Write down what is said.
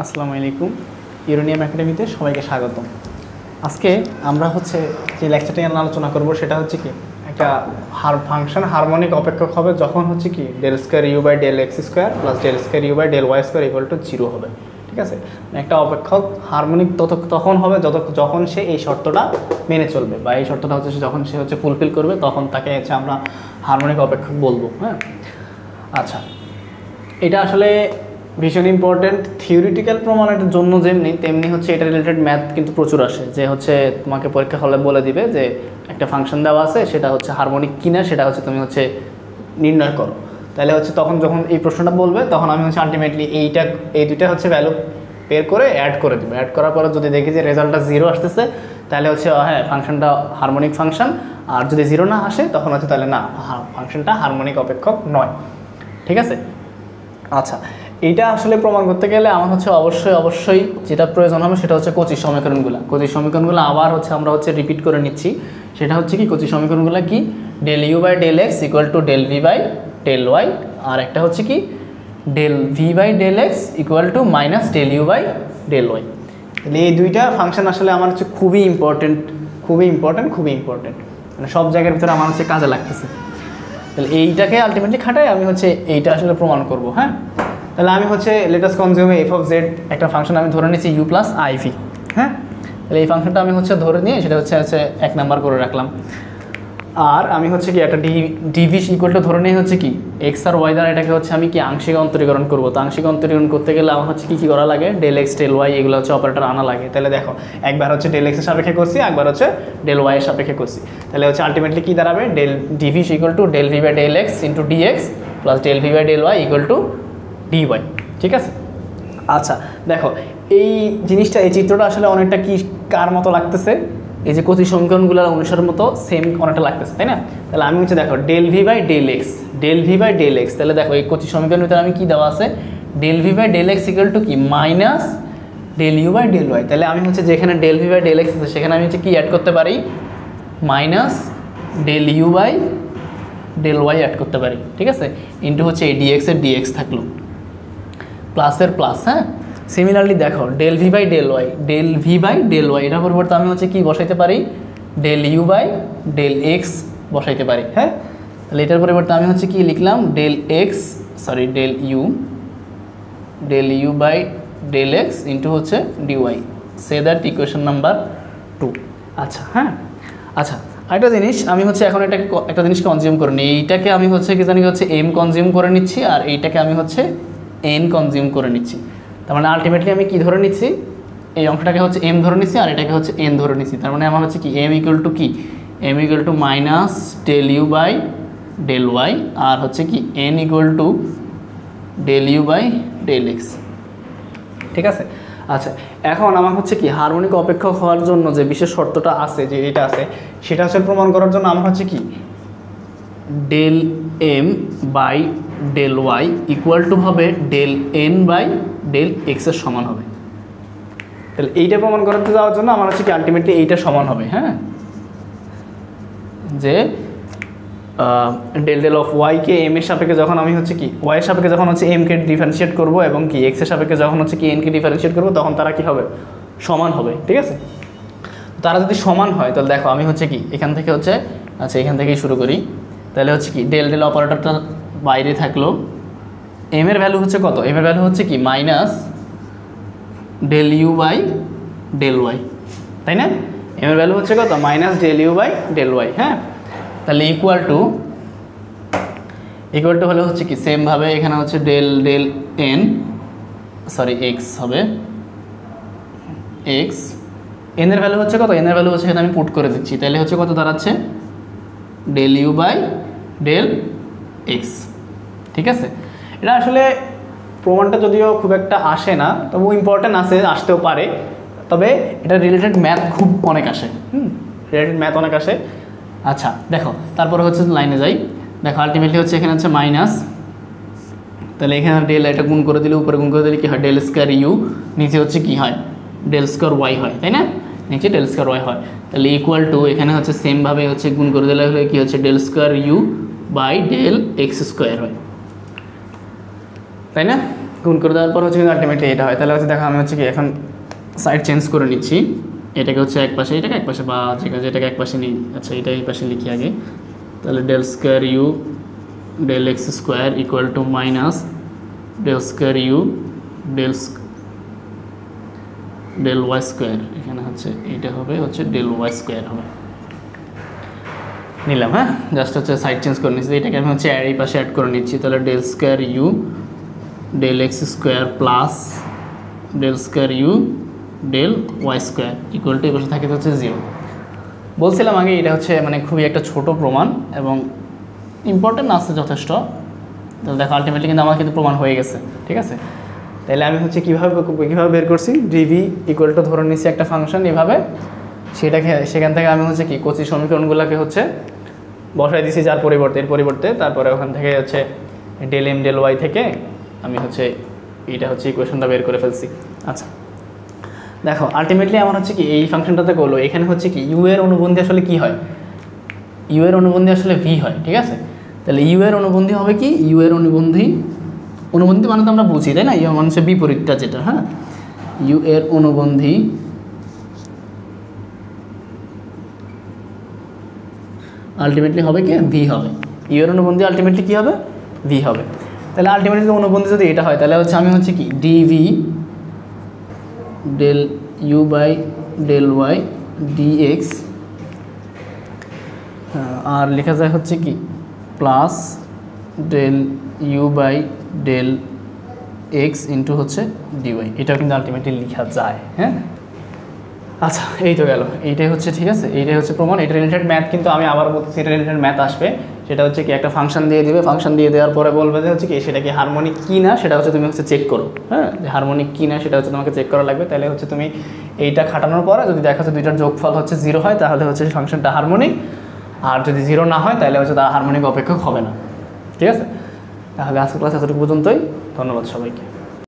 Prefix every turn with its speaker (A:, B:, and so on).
A: আসসালামু আলাইকুম। ইউরেনিয়াম একাডেমিতে সবাইকে স্বাগতম। আজকে আমরা যে লেকচারটি নিয়ে আলোচনা করব সেটা কি একটা ফাংশন হারমোনিক অপেক্ষক হবে যখন কি del square u by del x square plus del square u by del y square equal to 0 হবে। ঠিক আছে, একটা অপেক্ষক হারমোনিক তখন হবে যখন সে এই শর্তটা মেনে চলবে, বা এই শর্তটা যখন সে ফুলফিল করবে তখন তাকে আমরা হারমোনিক অপেক্ষক বলবো। হ্যাঁ, আচ্ছা, এটা আসলে ভীষণ ইম্পর্টেন্ট। থিওরিটিক্যাল প্রমাণের জন্য যেমনি তেমনি এটা রিলেটেড ম্যাথ কিন্তু প্রচুর আসে, যে তোমাকে পরীক্ষা হলে বলে দিবে যে একটা ফাংশন দেওয়া আছে, সেটা হারমোনিক কিনা সেটা তুমি নির্ণয় করো। তাহলে তখন যখন এই প্রশ্নটা বলবে তখন আমি আলটিমেটলি এই দুইটা ভ্যালু বের করে অ্যাড করে দেবো। অ্যাড করার পরে যদি দেখি যে রেজাল্টটা 0 আসতেছে তাহলে হ্যাঁ ফাংশনটা হারমোনিক ফাংশন, আর যদি 0 না আসে তখন তাহলে না, ফাংশনটা হারমোনিক অপেক্ষক নয়। ঠিক আছে, আচ্ছা, এইটা আসলে প্রমাণ করতে গেলে আমার অবশ্যই যেটা প্রয়োজন হবে সেটা কচির সমীকরণগুলো আবার আমরা রিপিট করে নিচ্ছি। সেটা কি কচির সমীকরণগুলো কি, del u by del x equal to del v by del y, আর একটা কি del v by del x equal to minus del u by del y. তাহলে এই দুইটা ফাংশন আসলে আমার খুবই ইম্পর্টেন্ট, মানে সব জায়গার ভিতরে আমার কাজে লাগতেছে। তাহলে এইটাকে আলটিমেটলি খাটাই আমি এইটা আসলে প্রমাণ করব। হ্যাঁ, তাহলে আমি লেটাস কনজিউমে এফ অফ জেড একটা ফাংশন আমি ধরে নিচ্ছি ইউ প্লাস আইভি। হ্যাঁ, তাহলে এই ফাংশনটা আমি ধরে নিয়ে সেটা 1 নাম্বার করে রাখলাম। আর আমি কি একটা ডিভি ইকুয়ালটা ধরে নিয়ে কি এক্স আর ওয়াই দ্বারা এটাকে আমি কি আংশিক অন্তরীকরণ করবো। তো আংশিক অন্তরীকরণ করতে গেলে আমার কী করা লাগে, ডেল এক্স ডেল ওয়াই এগুলো অপারেটর আনা লাগে। তাহলে দেখো, একবার ডেল এক্সের সাপেক্ষে করছি, একবার ডেল ওয়াই এর সাপেক্ষে করছি। তাহলে আলটিমেটলি কী দাঁড়াবে, del dv equal to del v by del x into dx plus del v by del y equal to dy. ঠিক আছে, আচ্ছা দেখো এই জিনিসটা, এই চিত্রটা আসলে অনেকটা কি কার মতো লাগতেছে, এই যে কচি সমীকরণগুলোর অনুসারের মতো সেম অনেকটা লাগতেছে, তাই না? তাহলে আমি দেখো del v by del x, তাহলে দেখো এই কচি সমীকরণের ভিতরে আমি কি দেওয়া আছে, del v by del x equal to কি minus del u by del y. তাহলে আমি যেখানে del v by del x আছে সেখানে আমি কি অ্যাড করতে পারি, minus del u by del y add করতে পারি। ঠিক আছে, ইন্টু এই ডিএক্সের ডিএক্স থাকলো প্লাসের প্লাস। হ্যাঁ, সিমিলারলি দেখো del v by del y এটার পরিবর্তে আমি কি বসাইতে পারি, del u by del x বসাইতে পারি। হ্যাঁ, তাহলে এটার পরিবর্তে আমি কি লিখলাম, del u by del x into dy. Say that equation number 2। আচ্ছা, হ্যাঁ, আচ্ছা আরেকটা জিনিস আমি এখন একটা জিনিস কনজিউম করে নিই। এইটাকে আমি কি জানি এম কনজিউম করে নিচ্ছি, আর এইটাকে আমি এন কনজিউম করে নিচ্ছি। তার মানে আলটিমেটলি আমি কি ধরে নিচ্ছি, এই অংশটাকে এম ধরে নিচ্ছি আর এটাকে এন ধরে নিচ্ছি। তার মানে আমার কি এম ইকুয়াল টু কি, M equal to minus del u by del y, আর কি N equal to del u by del x. ঠিক আছে, আচ্ছা এখন আমার কি হারমোনিক অপেক্ষক হওয়ার জন্য যে বিশেষ শর্তটা আছে, যে এটা আছে, সেটা প্রমাণ করার জন্য আমার কি del m by del y equal to হবে ডেল এন বাই ডেল এক্সের সমান হবে। তাহলে এইটা প্রমাণ করতে যাওয়ার জন্য আমার কি আলটিমেটলি এইটা সমান হবে। হ্যাঁ, যে ডেল ডেল অফ ওয়াইকে এম এর সাপেক্ষে যখন আমি কি ওয়াই এর সাপেক্ষে যখন এমকে ডিফারেন্সিয়েট করবো এবং কি এক্সের সাপেক্ষে যখন কি এনকে ডিফারেন্সিয়েট করবো তখন তারা কি হবে, সমান হবে। ঠিক আছে, তারা যদি সমান হয় তাহলে দেখো আমি কি এখান থেকে আচ্ছা এখান থেকেই শুরু করি। তাহলে কি ডেল ডেল অপারেটরটা বাইরে থাকলো, এম এর ভ্যালু কত, এম এর ভ্যালু কি minus del u by del y, তাই না? এম এর ভ্যালু কত, minus del u by del y. হ্যাঁ, তাহলে ইকুয়াল টু হলে কি সেমভাবে এখানে ডেল ডেল এন এক্স হবে, এক্স এন এর ভ্যালু কত, এন এর ভ্যালু এখানে আমি পুট করে দিচ্ছি। তাহলে কত দাঁড়াচ্ছে, del u by del x. ঠিক আছে, এটা আসলে প্রমাণটা যদিও খুব একটা আসে না, তবু ইম্পর্টেন্ট আসতেও পারে, তবে এটা রিলেটেড ম্যাথ খুব অনেক আসে। আচ্ছা দেখো, তারপরে লাইনে যাই। দেখো আলটিমেটলি এখানে মাইনাস, তাহলে এখানে ডেল এটা গুণ করে দিলে, উপরে গুণ করে দিলে কি হয়, ডেল স্কোয়ার ইউ, নিচে কি হয়, ডেল স্কোয়ার ওয়াই হয়, তাই না? নিচে ডেল স্কোয়ার ওয়াই হয়। তাহলে ইকুয়াল টু এখানে সেমভাবে গুণ করে দিলে কি del square u by del x square হয়, তাই না? গুণ করে দেওয়ার পর হচ্ছে কিন্তু আলটিমেটলি এটা হয়। তাহলে হচ্ছে দেখো আমি হচ্ছে কি এখন সাইড চেঞ্জ করে নিচ্ছি, এটাকে হচ্ছে এক পাশে, এটাকে এক পাশে, বা ঠিক আছে এটাকে এক পাশে নিই, আচ্ছা এটা এই পাশে লিখি আগে। তাহলে del square u del x square equal to minus del square u del y square, এখানে হচ্ছে এইটা হবে হচ্ছে ডেল ওয়াই স্কোয়ার হবে, নিলাম। হ্যাঁ, জাস্ট হচ্ছে সাইড চেঞ্জ করে নিচ্ছি, এটাকে আমি হচ্ছে এই পাশে অ্যাড করে নিচ্ছি। তাহলে del square u del x square plus del square u del y square equal to এই পাশে থাকে হচ্ছে 0। বলছিলাম আগে এটা হচ্ছে মানে খুবই একটা ছোট প্রমাণ এবং ইম্পর্টেন্ট আছে যথেষ্ট। তাহলে দেখো আলটিমেটলি কিন্তু আমার কিন্তু প্রমাণ হয়ে গেছে, ঠিক আছে। তাহলে আমি হচ্ছে কীভাবে বের করছি, ডিভি ইকুয়াল টু ধরে নিচ্ছি একটা ফাংশন এভাবে, সেটাকে সেখান থেকে আমি হচ্ছে কি কচি সমীকরণগুলোকে হচ্ছে বসাই দিছি যার পরিবর্তে, তারপরে ওখান থেকে হচ্ছে ডেল এম ডেল ওয়াই থেকে আমি হচ্ছে এইটা হচ্ছে ইকুয়েশনটা বের করে ফেলছি। আচ্ছা দেখো আলটিমেটলি আমার হচ্ছে কি এই ফাংশনটাতে করলো, এখানে হচ্ছে কি ইউ এর অনুবন্ধী আসলে কি হয়, ইউ এর অনুবন্ধী আসলে ভি হয়, ঠিক আছে। তাহলে ইউ এর অনুবন্ধী হবে কি, ইউ এর অনুবন্ধী মানে তো আমরা বুঝি তাই না, ইউ মানে হচ্ছে বিপরীতটা যেটা, হ্যাঁ ইউ এর অনুবন্ধী আলটিমেটলি হবে কি ভি হবে, ইউ এর অনুবন্ধী আলটিমেটলি কি হবে ভি হবে। তাহলে আলটিমেটলি অনুবন্ধী যদি এটা হয় তাহলে হচ্ছে আমি হচ্ছে কি d v del u by del y d x, আর লেখা যায় হচ্ছে কি plus del u by del x into হচ্ছে ডিওয়াই, এটাও কিন্তু আলটিমেটলি লেখা যায়। হ্যাঁ আচ্ছা এই তো গেল, এইটাই হচ্ছে ঠিক আছে, এইটাই হচ্ছে প্রমাণ। এটা রিলেটেড ম্যাথ কিন্তু আমি আবার বলছি, এটা রিলেটেড ম্যাথ আসবে, সেটা হচ্ছে কি একটা ফাংশন দিয়ে দিবে, ফাংশন দিয়ে দেওয়ার পরে বলবে যে হচ্ছে কি সেটা কি হারমোনিক কি না, সেটা হচ্ছে তুমি হচ্ছে চেক করো। হ্যাঁ যে হারমোনিক কি না সেটা হচ্ছে তোমাকে চেক করা লাগবে। তাহলে হচ্ছে তুমি এইটা খাটানোর পরে যদি দেখা যাচ্ছে দুইটার যোগফল হচ্ছে 0 হয় তাহলে হচ্ছে ফাংশনটা হারমোনিক, আর যদি 0 না হয় তাহলে হচ্ছে তার হারমোনিক অপেক্ষক হবে না, ঠিক আছে। তাহলে আজকের ক্লাস এতটুকু পর্যন্তই, ধন্যবাদ সবাইকে।